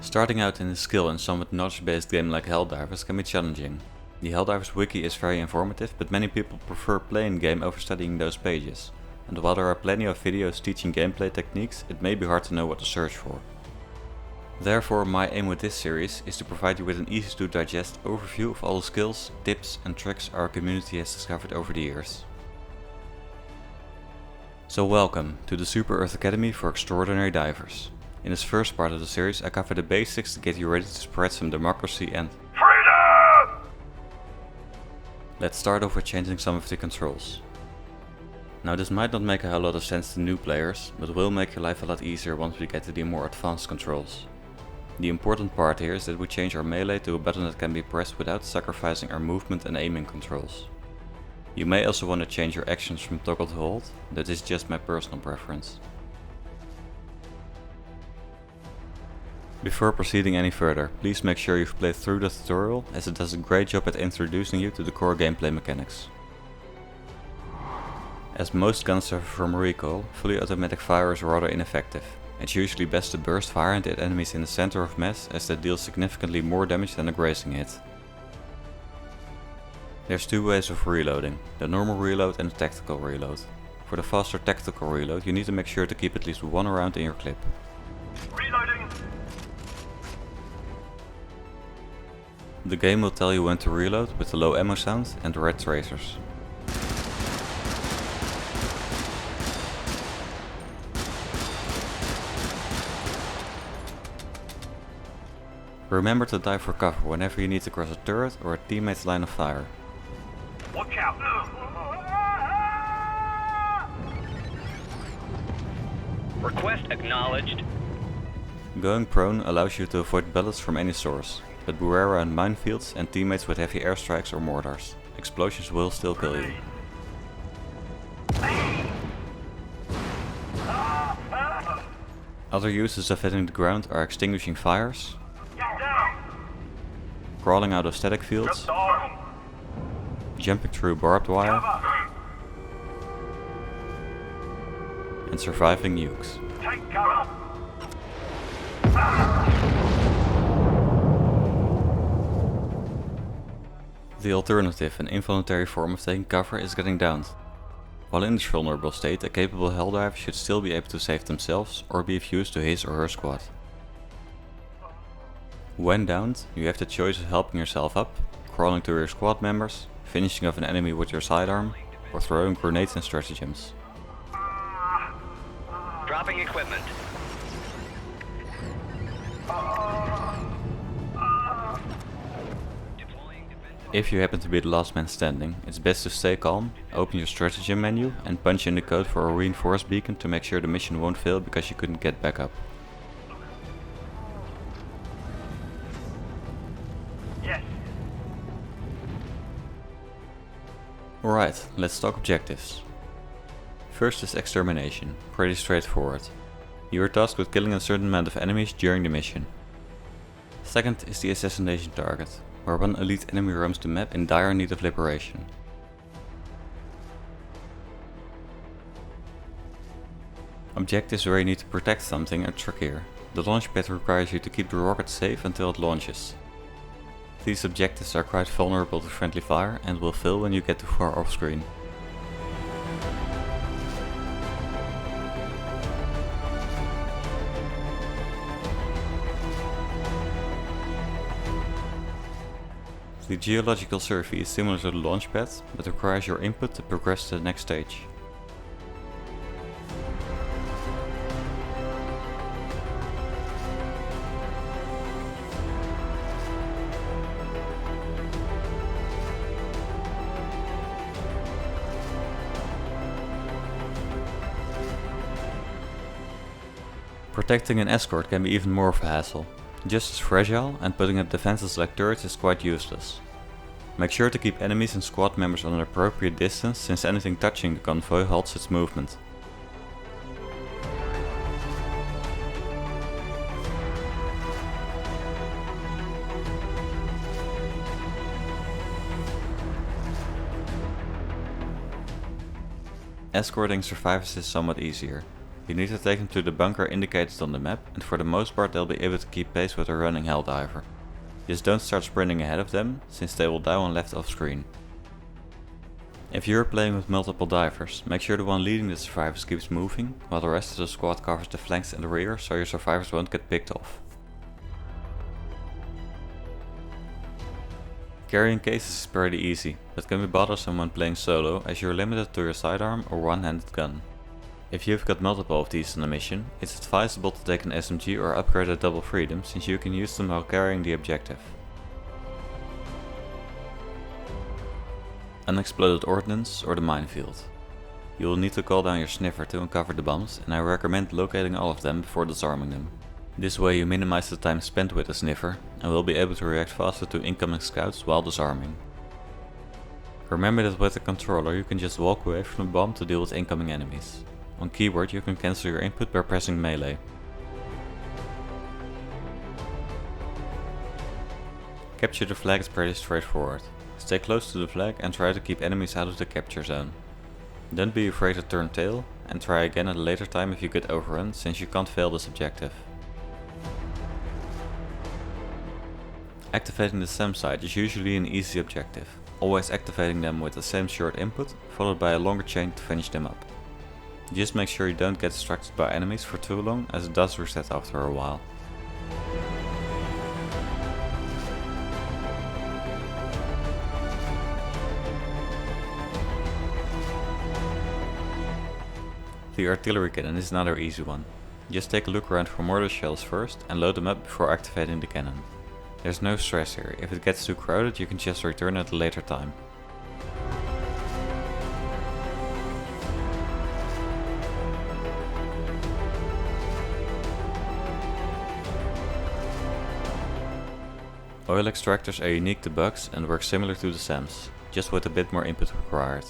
Starting out in a skill and somewhat knowledge-based game like Helldivers can be challenging. The Helldivers wiki is very informative, but many people prefer playing the game over studying those pages. And while there are plenty of videos teaching gameplay techniques, it may be hard to know what to search for. Therefore, my aim with this series is to provide you with an easy to digest overview of all the skills, tips and tricks our community has discovered over the years. So welcome to the Super Earth Academy for Extraordinary Divers. In this first part of the series I cover the basics to get you ready to spread some democracy and freedom! Let's start off with changing some of the controls. Now this might not make a whole lot of sense to new players, but will make your life a lot easier once we get to the more advanced controls. The important part here is that we change our melee to a button that can be pressed without sacrificing our movement and aiming controls. You may also want to change your actions from toggle to hold, that is just my personal preference. Before proceeding any further, please make sure you've played through the tutorial, as it does a great job at introducing you to the core gameplay mechanics. As most guns suffer from recoil, fully automatic fire is rather ineffective. It's usually best to burst fire and hit enemies in the center of mass, as that deals significantly more damage than a grazing hit. There's two ways of reloading, the normal reload and the tactical reload. For the faster tactical reload you need to make sure to keep at least one round in your clip. Reloading. The game will tell you when to reload with the low ammo sound and the red tracers. Remember to dive for cover whenever you need to cross a turret or a teammate's line of fire. Watch out! Request acknowledged. Going prone allows you to avoid bullets from any source, but beware around minefields and teammates with heavy airstrikes or mortars. Explosions will still kill you. Other uses of hitting the ground are extinguishing fires, crawling out of static fields, jumping through barbed wire, and surviving nukes. The alternative and involuntary form of taking cover is getting downed. While in this vulnerable state, a capable Helldiver should still be able to save themselves or be of use to his or her squad. When downed, you have the choice of helping yourself up, crawling to your squad members, finishing off an enemy with your sidearm, or throwing grenades and stratagems. Dropping equipment. If you happen to be the last man standing, it's best to stay calm, open your stratagem menu and punch in the code for a reinforced beacon to make sure the mission won't fail because you couldn't get back up. Yes. Alright, let's talk objectives. First is extermination, pretty straightforward. You are tasked with killing a certain amount of enemies during the mission. Second is the assassination target, where one elite enemy roams the map in dire need of liberation. Objectives where you need to protect something are trickier. The launch pad requires you to keep the rocket safe until it launches. These objectives are quite vulnerable to friendly fire and will fail when you get too far off screen. The geological survey is similar to the launch pad, but requires your input to progress to the next stage. Protecting an escort can be even more of a hassle. Just as fragile, and putting up defenses like turrets is quite useless. Make sure to keep enemies and squad members on an appropriate distance, since anything touching the convoy halts its movement. Escorting survivors is somewhat easier. You need to take them to the bunker indicated on the map, and for the most part they'll be able to keep pace with a running Helldiver. Just don't start sprinting ahead of them, since they will die when left off screen. If you're playing with multiple divers, make sure the one leading the survivors keeps moving, while the rest of the squad covers the flanks and the rear so your survivors won't get picked off. Carrying cases is pretty easy, but can be bothersome when playing solo as you're limited to your sidearm or one-handed gun. If you've got multiple of these on a mission, it's advisable to take an SMG or upgrade a Double Freedom since you can use them while carrying the objective. Unexploded ordnance or the minefield. You will need to call down your sniffer to uncover the bombs, and I recommend locating all of them before disarming them. This way you minimize the time spent with the sniffer and will be able to react faster to incoming scouts while disarming. Remember that with the controller you can just walk away from the bomb to deal with incoming enemies. On keyboard you can cancel your input by pressing melee. Capture the flag is pretty straightforward. Stay close to the flag and try to keep enemies out of the capture zone. Don't be afraid to turn tail and try again at a later time if you get overrun, since you can't fail this objective. Activating the SAM site is usually an easy objective, always activating them with the same short input followed by a longer chain to finish them up. Just make sure you don't get distracted by enemies for too long, as it does reset after a while. The artillery cannon is another easy one. Just take a look around for mortar shells first and load them up before activating the cannon. There's no stress here, if it gets too crowded you can just return at a later time. Oil extractors are unique to bugs and work similar to the SAMs, just with a bit more input required.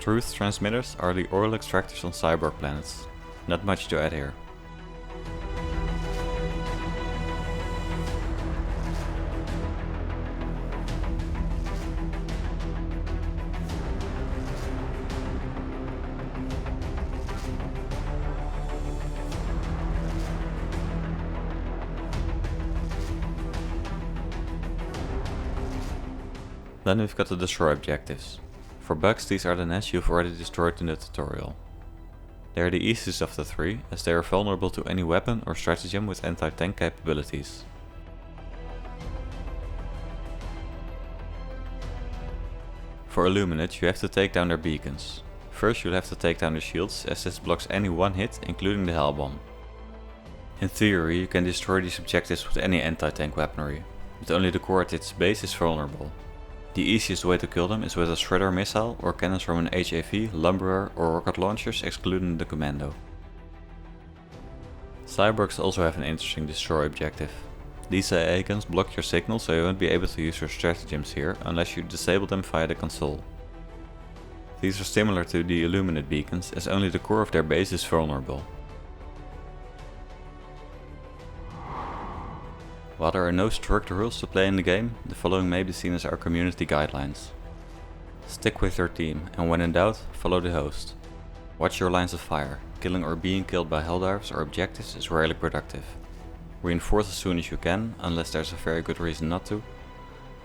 Truth transmitters are the oil extractors on cyborg planets. Not much to add here. Then we've got the destroy objectives. For bugs, these are the nets you've already destroyed in the tutorial. They are the easiest of the three, as they are vulnerable to any weapon or stratagem with anti-tank capabilities. For Illuminate you have to take down their beacons. First you'll have to take down the shields, as this blocks any one hit, including the Hell Bomb. In theory you can destroy these objectives with any anti-tank weaponry, but only the core at its base is vulnerable. The easiest way to kill them is with a Shredder missile or cannons from an HAV, Lumberer or rocket launchers, excluding the Commando. Cyborgs also have an interesting destroy objective. These AA guns block your signal, so you won't be able to use your stratagems here unless you disable them via the console. These are similar to the Illuminate beacons, as only the core of their base is vulnerable. While there are no strict rules to play in the game, the following may be seen as our community guidelines. Stick with your team, and when in doubt, follow the host. Watch your lines of fire. Killing or being killed by Helldivers or objectives is rarely productive. Reinforce as soon as you can, unless there's a very good reason not to.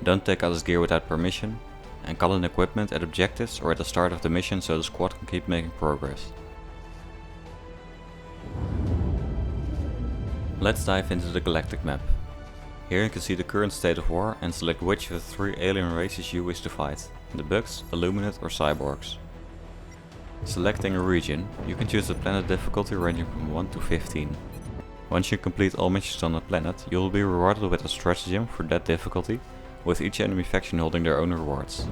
Don't take others' gear without permission, and call in equipment at objectives or at the start of the mission so the squad can keep making progress. Let's dive into the Galactic Map. Here you can see the current state of war and select which of the three alien races you wish to fight, the bugs, Illuminate or cyborgs. Selecting a region, you can choose a planet difficulty ranging from 1 to 15. Once you complete all missions on the planet, you will be rewarded with a stratagem for that difficulty, with each enemy faction holding their own rewards.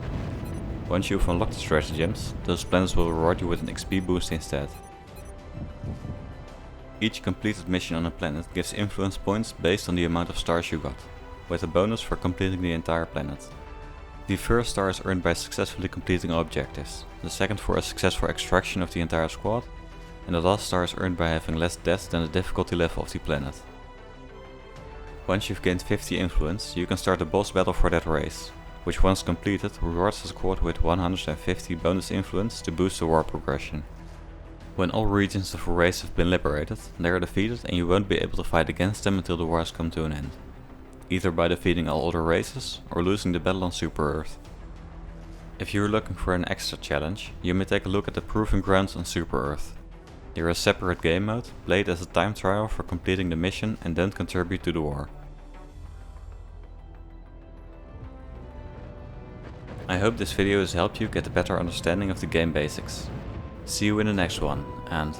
Once you've unlocked the stratagems, those planets will reward you with an XP boost instead. Each completed mission on a planet gives influence points based on the amount of stars you got, with a bonus for completing the entire planet. The first star is earned by successfully completing all objectives, the second for a successful extraction of the entire squad, and the last star is earned by having less deaths than the difficulty level of the planet. Once you've gained 50 influence, you can start the boss battle for that race, which once completed rewards the squad with 150 bonus influence to boost the war progression. When all regions of a race have been liberated, they are defeated and you won't be able to fight against them until the war has come to an end, either by defeating all other races or losing the battle on Super Earth. If you are looking for an extra challenge, you may take a look at the Proving Grounds on Super Earth. They are a separate game mode, played as a time trial for completing the mission and don't contribute to the war. I hope this video has helped you get a better understanding of the game basics. See you in the next one, and